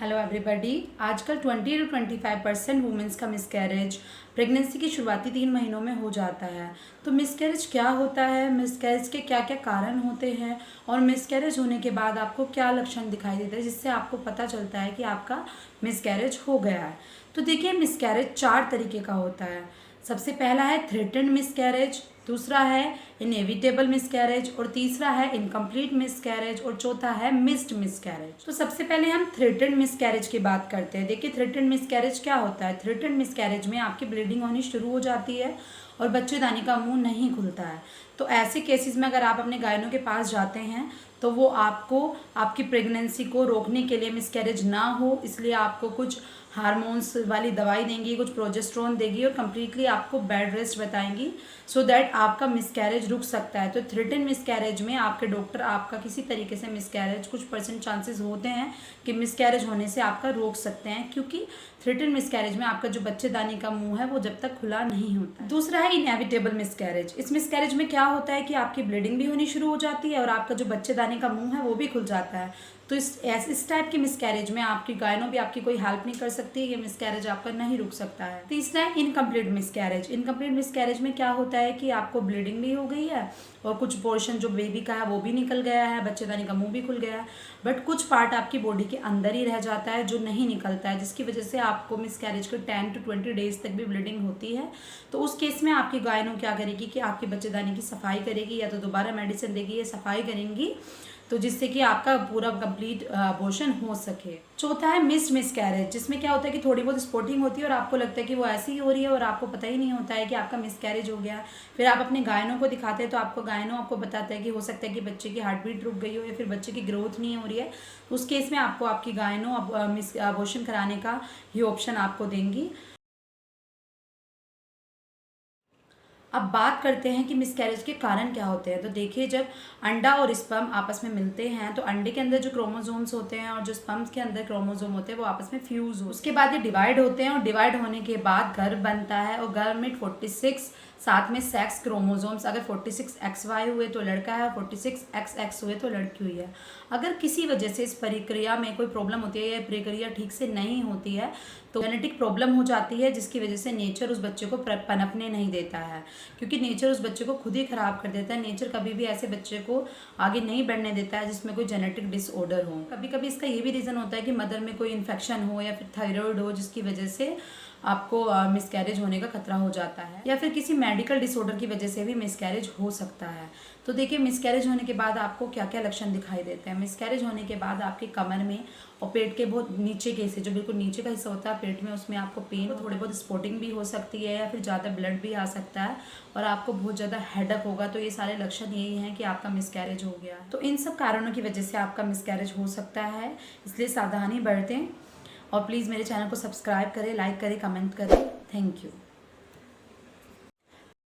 Hello everybody. आजकल 20 to 25% women's का miscarriage pregnancy की शुरुआती 3 महीनों में हो जाता है। तो मिसकैरेज क्या होता है, मिसकैरेज के क्या क्या कारण होते हैं और मिसकैरेज होने के बाद आपको क्या लक्षण दिखाई देता है जिससे आपको पता चलता है कि आपका मिसकैरेज हो गया है। तो देखिए, मिसकैरेज 4 तरीके का होता है। सबसे पहला है थ्रेटेंड मिसकैरेज, दूसरा है इनएविटेबल मिसकैरेज और तीसरा है इनकम्प्लीट मिसकैरेज और चौथा है मिस्ड मिसकैरेज। तो सबसे पहले हम थ्रेटेंड मिसकैरेज की बात करते हैं। देखिए, थ्रेटेंड मिसकैरेज क्या होता है। थ्रेटेंड मिसकैरेज में आपकी ब्लीडिंग होनी शुरू हो जाती है और बच्चेदानी का मुंह नहीं खुलता है। तो ऐसे केसेस में अगर आप अपने गायनों के पास जाते हैं तो वो आपको आपकी प्रेगनेंसी को रोकने के लिए, मिसकैरेज ना हो इसलिए आपको कुछ हार्मोन्स वाली दवाई देंगी, कुछ प्रोजेस्टेरोन देगी और कम्प्लीटली आपको बेड रेस्ट बताएंगी सो दैट आपका मिसकैरेज रुक सकता है। तो थ्रेटेंड मिसकैरेज में आपके डॉक्टर आपका किसी तरीके से मिसकैरेज, कुछ % चांसेस होते हैं कि मिसकैरेज होने से आपका रोक सकते हैं, क्योंकि थ्रेटेंड मिसकैरेज में आपका जो बच्चेदानी का मुंह है वो जब तक खुला नहीं होता। दूसरा है इनएविटेबल मिसकैरेज। इस मिसकैरेज में क्या होता है कि आपकी ब्लीडिंग भी होनी शुरू हो जाती है और आपका जो बच्चेदानी का मुंह है वो भी खुल जाता है। तो इस टाइप के मिसकैरेज में आपकी गायनों भी आपकी कोई हेल्प नहीं कर सकती, ये मिसकैरेज आपका नहीं रुक सकता है। तीसरा है इनकम्प्लीट मिसकैरेज। इनकम्प्लीट मिसकैरेज में क्या होता है कि आपको ब्लीडिंग भी हो गई है और कुछ पोर्शन जो बेबी का है वो भी निकल गया है, बच्चेदानी का मुंह भी खुल गया है, बट कुछ पार्ट आपकी बॉडी के अंदर ही रह जाता है जो नहीं निकलता है, जिसकी वजह से आपको मिसकैरेज के 10 to 20 डेज तक भी ब्लीडिंग होती है। तो उस केस में आपकी गायनों क्या करेगी कि आपकी बच्चेदानी की सफाई करेगी, या तो दोबारा मेडिसिन देगी या सफाई करेंगी, तो जिससे कि आपका पूरा कंप्लीट अबॉर्शन हो सके। चौथा है मिस्ड मिसकैरेज, जिसमें क्या होता है कि थोड़ी बहुत स्पॉटिंग होती है और आपको लगता है कि वो ऐसी ही हो रही है और आपको पता ही नहीं होता है कि आपका मिसकैरेज हो गया। फिर आप अपने गायनों को दिखाते हैं तो आपको गायनों आपको बताता है कि हो सकता है कि बच्चे की हार्ट बीट रुक गई हो या फिर बच्चे की ग्रोथ नहीं हो रही है। उस केस में आपको आपकी गायनों अबॉर्शन कराने का ये ऑप्शन आपको देंगी। अब बात करते हैं कि मिसकैरेज के कारण क्या होते हैं। तो देखिए, जब अंडा और स्पर्म आपस में मिलते हैं तो अंडे के अंदर जो क्रोमोसोम्स होते हैं और जो स्पर्म्स के अंदर क्रोमोसोम होते हैं वो आपस में फ्यूज हो, उसके बाद ये डिवाइड होते हैं और डिवाइड होने के बाद गर्भ बनता है और गर्भ में 46 साथ में सेक्स क्रोमोसोम्स, अगर 46XY हुए तो लड़का है, 46XX हुए तो लड़की हुई है। अगर किसी वजह से इस प्रक्रिया में कोई प्रॉब्लम होती है या प्रक्रिया ठीक से नहीं होती है तो जेनेटिक प्रॉब्लम हो जाती है, जिसकी वजह से नेचर उस बच्चे को पनपने नहीं देता है, क्योंकि नेचर उस बच्चे को खुद ही खराब कर देता है। नेचर कभी भी ऐसे बच्चे को आगे नहीं बढ़ने देता है जिसमें कोई जेनेटिक डिसऑर्डर हो। कभी कभी इसका ये भी रीज़न होता है कि मदर में कोई इन्फेक्शन हो या फिर थायराइड हो, जिसकी वजह से आपको मिसकैरेज होने का खतरा हो जाता है, या फिर किसी मेडिकल डिसऑर्डर की वजह से भी मिसकैरेज हो सकता है। तो देखिए, मिसकैरेज होने के बाद आपको क्या क्या लक्षण दिखाई देते हैं। मिसकैरेज होने के बाद आपके कमर में और पेट के बहुत नीचे के हिस्से, जो बिल्कुल नीचे का हिस्सा होता है पेट में, उसमें आपको पेन, थोड़ी बहुत स्पॉटिंग भी हो सकती है या फिर ज़्यादा ब्लड भी आ सकता है और आपको बहुत ज़्यादा हेडेक होगा। तो ये सारे लक्षण यही हैं कि आपका मिसकैरेज हो गया है। तो इन सब कारणों की वजह से आपका मिसकैरेज हो सकता है, इसलिए सावधानी बरतें और प्लीज़ मेरे चैनल को सब्सक्राइब करें, लाइक करें, कमेंट करें। Thank you.